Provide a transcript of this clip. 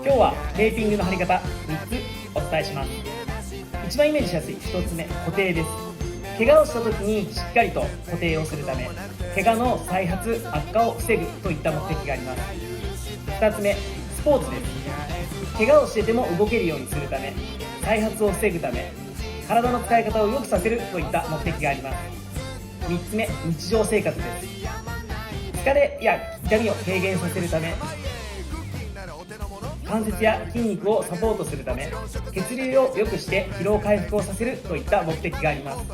今日はテーピングの貼り方3つお伝えします。一番イメージしやすい1つ目、固定です。怪我をした時にしっかりと固定をするため、怪我の再発悪化を防ぐといった目的があります。2つ目、スポーツです。怪我をしてても動けるようにするため、再発を防ぐため、体の使い方を良くさせるといった目的があります。3つ目、日常生活です。疲れや痛みを軽減させるため、関節や筋肉をサポートするため、血流を良くして疲労回復をさせるといった目的があります。